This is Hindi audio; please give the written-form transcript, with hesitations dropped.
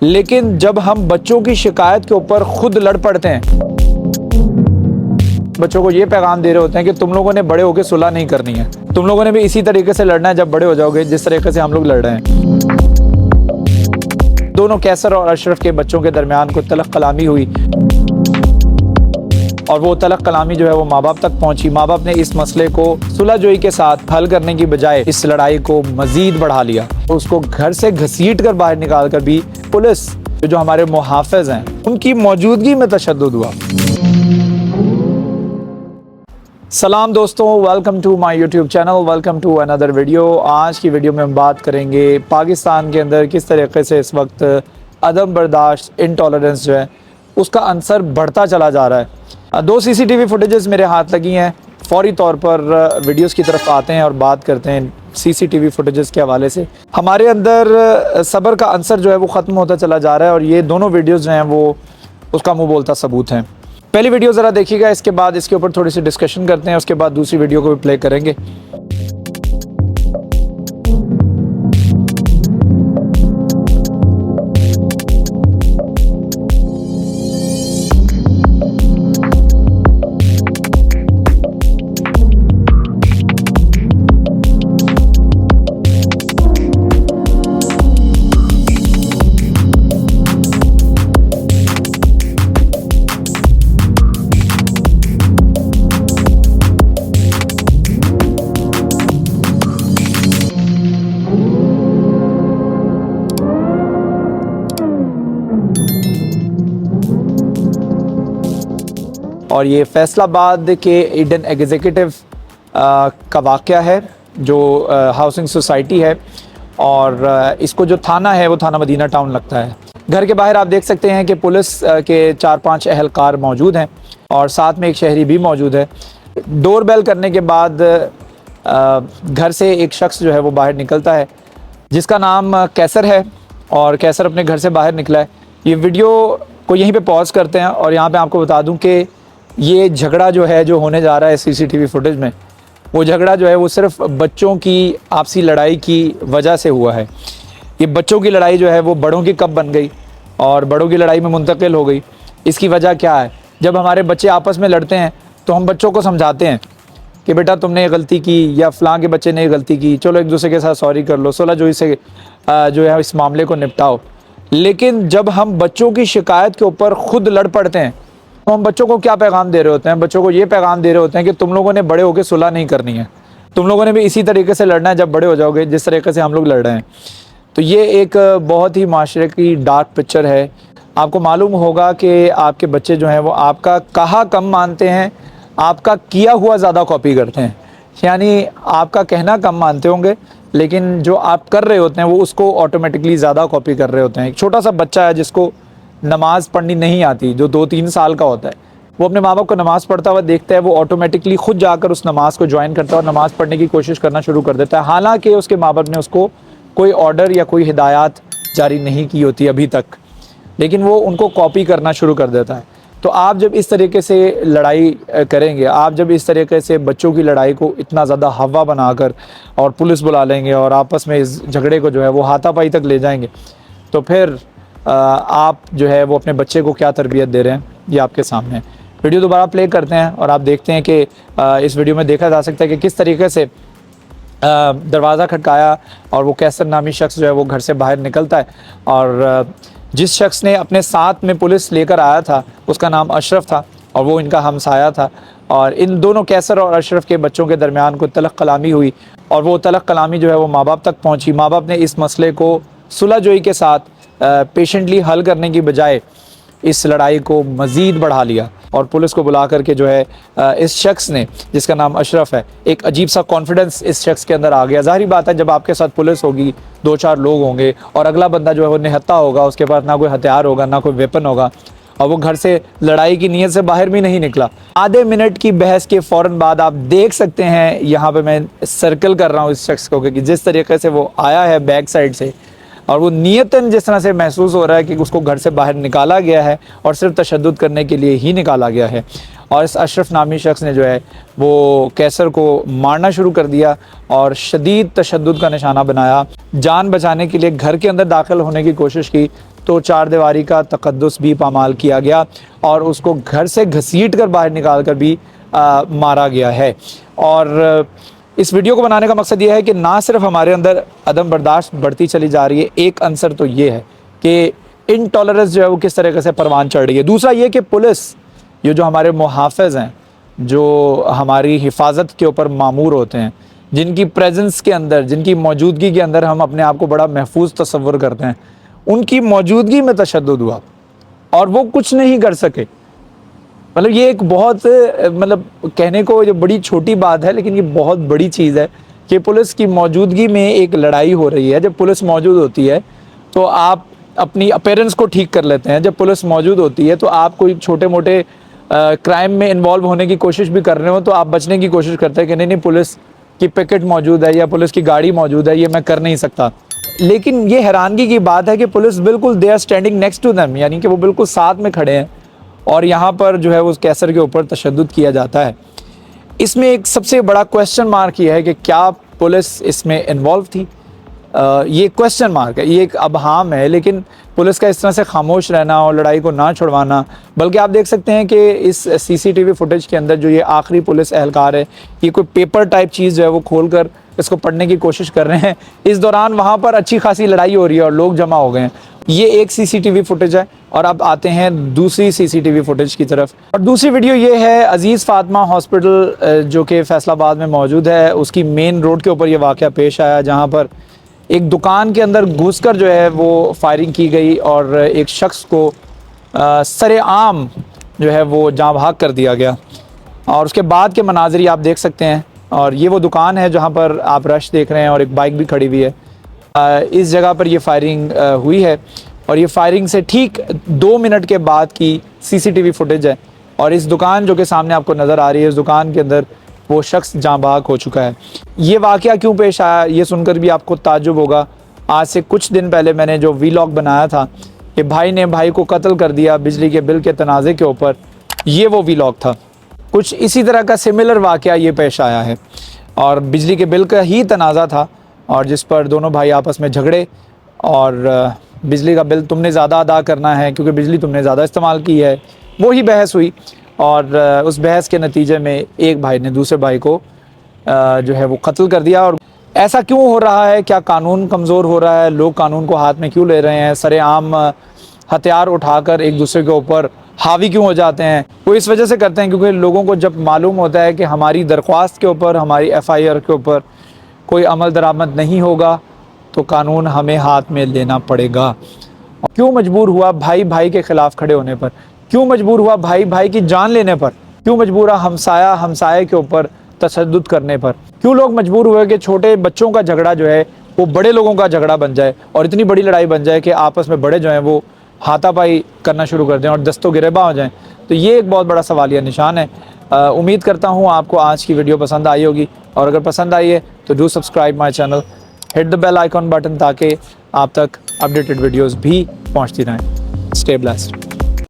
लेकिन जब हम बच्चों की शिकायत के ऊपर खुद लड़ पड़ते हैं, बच्चों को ये पैगाम दे रहे होते हैं कि तुम लोगों ने बड़े होकर सुलह नहीं करनी है, तुम लोगों ने भी इसी तरीके से लड़ना है जब बड़े हो जाओगे जिस तरीके से हम लोग लड़ रहे हैं। दोनों कैसर और अशरफ के बच्चों के दरमियान कोई तलख कलामी हुई और वो तलख कलामी जो है वो माँ बाप तक पहुंची। माँ बाप ने इस मसले को सुलह जोई के साथ हल करने की बजाय इस लड़ाई को मजीद बढ़ा लिया। तो उसको घर से घसीट कर बाहर निकाल कर भी पुलिस जो हमारे मुहाफिज हैं उनकी मौजूदगी में तशद्दुद हुआ। सलाम दोस्तों, welcome to my YouTube channel, welcome to another video. आज की वीडियो में हम बात करेंगे पाकिस्तान के अंदर किस तरीके से इस वक्त अदम बर्दाश्त, इनटॉलरेंस जो है उसका अंसर बढ़ता चला जा रहा है। दो सीसीटीवी फुटेजेस मेरे हाथ लगी हैं, फौरी तौर पर वीडियोस की तरफ आते हैं और बात करते हैं सीसीटीवी फुटेजेस के हवाले से। हमारे अंदर सब्र का अंसर जो है वो ख़त्म होता चला जा रहा है और ये दोनों वीडियोस जो हैं वो उसका मुँह बोलता सबूत हैं। पहली वीडियो ज़रा देखिएगा, इसके बाद इसके ऊपर थोड़ी सी डिस्कशन करते हैं, उसके बाद दूसरी वीडियो को भी प्ले करेंगे। और ये फैसलाबाद के ईडन एग्जीक्यूटिव का वाक़या है जो हाउसिंग सोसाइटी है और इसको जो थाना है वो थाना मदीना टाउन लगता है। घर के बाहर आप देख सकते हैं कि पुलिस के 4-5 अहलकार मौजूद हैं और साथ में एक शहरी भी मौजूद है। डोर बेल करने के बाद घर से एक शख्स जो है वो बाहर निकलता है जिसका नाम कैसर है और कैसर अपने घर से बाहर निकला है। ये वीडियो को यहीं पे पॉज करते हैं और यहाँ पे आपको बता दूं कि ये झगड़ा जो है जो होने जा रहा है सीसीटीवी फुटेज में, वो झगड़ा जो है वो सिर्फ बच्चों की आपसी लड़ाई की वजह से हुआ है। ये बच्चों की लड़ाई जो है वो बड़ों की कब बन गई और बड़ों की लड़ाई में मुंतकिल हो गई। इसकी वजह क्या है? जब हमारे बच्चे आपस में लड़ते हैं तो हम बच्चों को समझाते हैं कि बेटा तुमने ये गलती की या फ़लाँ के बच्चे ने ये गलती की, चलो एक दूसरे के साथ सॉरी कर लो, सुलह जोई से जो है इस मामले को निपटाओ। लेकिन जब हम बच्चों की शिकायत के ऊपर खुद लड़ पड़ते हैं तो हम बच्चों को क्या पैगाम दे रहे होते हैं? बच्चों को ये पैगाम दे रहे होते हैं कि तुम लोगों ने बड़े होकर सुलह नहीं करनी है, तुम लोगों ने भी इसी तरीके से लड़ना है जब बड़े हो जाओगे जिस तरीके से हम लोग लड़ रहे हैं। तो ये एक बहुत ही माशरे की डार्क पिक्चर है। आपको मालूम होगा कि आपके बच्चे जो हैं वो आपका कहा कम मानते हैं, आपका किया हुआ ज़्यादा कॉपी करते हैं। यानी आपका कहना कम मानते होंगे लेकिन जो आप कर रहे होते हैं वो उसको ऑटोमेटिकली ज़्यादा कॉपी कर रहे होते हैं। एक छोटा सा बच्चा है जिसको नमाज़ पढ़नी नहीं आती, जो 2-3 साल का होता है, वो अपने माँ बाप को नमाज़ पढ़ता हुआ देखता है, वो ऑटोमेटिकली खुद जाकर उस नमाज़ को ज्वाइन करता है और नमाज़ पढ़ने की कोशिश करना शुरू कर देता है, हालांकि उसके माँ बाप ने उसको कोई ऑर्डर या कोई हिदायत जारी नहीं की होती अभी तक, लेकिन वो उनको कॉपी करना शुरू कर देता है। तो आप जब इस तरीके से लड़ाई करेंगे, आप जब इस तरीके से बच्चों की लड़ाई को इतना ज़्यादा हवा बनाकर और पुलिस बुला लेंगे और आपस में इस झगड़े को जो है वो हाथापाई तक ले जाएंगे, तो फिर आप जो है वो अपने बच्चे को क्या तरबियत दे रहे हैं ये आपके सामने है। वीडियो दोबारा प्ले करते हैं और आप देखते हैं कि इस वीडियो में देखा जा सकता है कि किस तरीके से दरवाज़ा खटकाया और वो कैसर नामी शख्स जो है वो घर से बाहर निकलता है और जिस शख्स ने अपने साथ में पुलिस लेकर आया था उसका नाम अशरफ था और वो इनका हमसाया था और इन दोनों कैसर और अशरफ के बच्चों के दरमियान कोई तलख कलामी हुई और वो तलख कलामी जो है वो माँ बाप तक पहुँची। माँ बाप ने इस मसले को सुलह जोई के साथ पेशेंटली हल करने की बजाय इस लड़ाई को मज़ीद बढ़ा लिया और पुलिस को बुला करके जो है इस शख्स ने, जिसका नाम अशरफ है, एक अजीब सा कॉन्फिडेंस इस शख्स के अंदर आ गया। ज़ाहिर बात है जब आपके साथ पुलिस होगी, 2-4 लोग होंगे और अगला बंदा जो है वो निहत्था होगा, उसके पास ना कोई हथियार होगा ना कोई वेपन होगा और वो घर से लड़ाई की नीयत से बाहर भी नहीं निकला। आधे मिनट की बहस के फ़ौरन बाद आप देख सकते हैं, यहाँ पे मैं सर्कल कर रहा हूँ इस शख्स को कि जिस तरीके से वो आया है बैक साइड से, और वो नियतन जिस तरह से महसूस हो रहा है कि उसको घर से बाहर निकाला गया है और सिर्फ तशद्दुद करने के लिए ही निकाला गया है। और इस अशरफ नामी शख्स ने जो है वो कैसर को मारना शुरू कर दिया और शदीद तशद्दुद का निशाना बनाया। जान बचाने के लिए घर के अंदर दाखिल होने की कोशिश की तो चार दीवारी का तकद्दुस भी पामाल किया गया और उसको घर से घसीट कर बाहर निकाल कर भी मारा गया है। और इस वीडियो को बनाने का मकसद ये है कि ना सिर्फ हमारे अंदर अदम बर्दाश्त बढ़ती चली जा रही है, एक अंसर तो ये है कि इनटॉलरेंस जो है वो किस तरीके से परवान चढ़ रही है। दूसरा ये कि पुलिस, ये जो हमारे मुहाफ़िज़ हैं, जो हमारी हिफाजत के ऊपर मामूर होते हैं, जिनकी प्रेजेंस के अंदर, जिनकी मौजूदगी के अंदर हम अपने आप को बड़ा महफूज तसव्वुर करते हैं, उनकी मौजूदगी में तशद्दुद हुआ और वो कुछ नहीं कर सके। मतलब ये एक बहुत मतलब कहने को जो बड़ी छोटी बात है, लेकिन ये बहुत बड़ी चीज़ है कि पुलिस की मौजूदगी में एक लड़ाई हो रही है। जब पुलिस मौजूद होती है तो आप अपनी अपीयरेंस को ठीक कर लेते हैं। जब पुलिस मौजूद होती है तो आप कोई छोटे मोटे क्राइम में इन्वॉल्व होने की कोशिश भी कर रहे हो तो आप बचने की कोशिश करते हैं कि नहीं पुलिस की पिकेट मौजूद है या पुलिस की गाड़ी मौजूद है, ये मैं कर नहीं सकता। लेकिन ये हैरानगी की बात है कि पुलिस बिल्कुल they are standing next to them, यानी कि वो बिल्कुल साथ में खड़े हैं और यहाँ पर जो है वो कैसर के ऊपर तशद्दुद किया जाता है। इसमें एक सबसे बड़ा क्वेश्चन मार्क ये है कि क्या पुलिस इसमें इन्वॉल्व थी। ये क्वेश्चन मार्क है, ये एक अबहाम है। लेकिन पुलिस का इस तरह से खामोश रहना और लड़ाई को ना छुड़वाना, बल्कि आप देख सकते हैं कि इस सीसीटीवी फुटेज के अंदर जो ये आखिरी पुलिस एहलकार है, ये कोई पेपर टाइप चीज़ जो है वो खोल कर इसको पढ़ने की कोशिश कर रहे हैं। इस दौरान वहाँ पर अच्छी खासी लड़ाई हो रही है और लोग जमा हो गए हैं। ये एक सीसीटीवी फुटेज है और अब आते हैं दूसरी सीसीटीवी फुटेज की तरफ। और दूसरी वीडियो ये है अजीज़ फ़ातिमा हॉस्पिटल जो कि फैसलाबाद में मौजूद है, उसकी मेन रोड के ऊपर ये वाक़या पेश आया, जहाँ पर एक दुकान के अंदर घुसकर जो है वो फायरिंग की गई और एक शख्स को सरेआम जो है वो जाँ भाग कर दिया गया। और उसके बाद के मनाज़िर आप देख सकते हैं। और ये वो दुकान है जहाँ पर आप रश देख रहे हैं और एक बाइक भी खड़ी हुई है। इस जगह पर ये फायरिंग हुई है और ये फायरिंग से ठीक 2 मिनट के बाद की सीसीटीवी फुटेज है। और इस दुकान जो कि सामने आपको नज़र आ रही है, इस दुकान के अंदर वो शख्स जाँ भाग हो चुका है। ये वाक़या क्यों पेश आया, ये सुनकर भी आपको ताज्जुब होगा। आज से कुछ दिन पहले मैंने जो वीलॉग बनाया था कि भाई ने भाई को कत्ल कर दिया बिजली के बिल के तनाज़े के ऊपर, ये वो वीलॉग था। कुछ इसी तरह का सिमिलर वाक़या ये पेश आया है और बिजली के बिल का ही तनाज़ा था और जिस पर दोनों भाई आपस में झगड़े और बिजली का बिल तुमने ज़्यादा अदा करना है क्योंकि बिजली तुमने ज़्यादा इस्तेमाल की है, वही बहस हुई। और उस बहस के नतीजे में एक भाई ने दूसरे भाई को जो है वो कत्ल कर दिया। और ऐसा क्यों हो रहा है? क्या कानून कमज़ोर हो रहा है? लोग कानून को हाथ में क्यों ले रहे हैं? सरेआम हथियार उठाकर एक दूसरे के ऊपर हावी क्यों हो जाते हैं? वो इस वजह से करते हैं क्योंकि लोगों को जब मालूम होता है कि हमारी दरख्वास्त के ऊपर, हमारी FIR के ऊपर कोई अमल दरामद नहीं होगा तो कानून हमें हाथ में लेना पड़ेगा। क्यों मजबूर हुआ भाई भाई के ख़िलाफ़ खड़े होने पर? क्यों मजबूर हुआ भाई भाई की जान लेने पर? क्यों मजबूर हुआ हमसाया हमसाये के ऊपर तशद्दुद करने पर? क्यों लोग मजबूर हुए कि छोटे बच्चों का झगड़ा जो है वो बड़े लोगों का झगड़ा बन जाए और इतनी बड़ी लड़ाई बन जाए कि आपस में बड़े जो हैं वो हाथापाई करना शुरू कर दें और दस्तों गिरेबा हो जाएं? तो ये एक बहुत बड़ा सवालिया निशान है। उम्मीद करता हूँ आपको आज की वीडियो पसंद आई होगी और अगर पसंद आई है तो do subscribe my channel, hit the bell icon button ताकि आप तक अपडेटेड वीडियोज़ भी पहुँचती रहें। Stay blessed.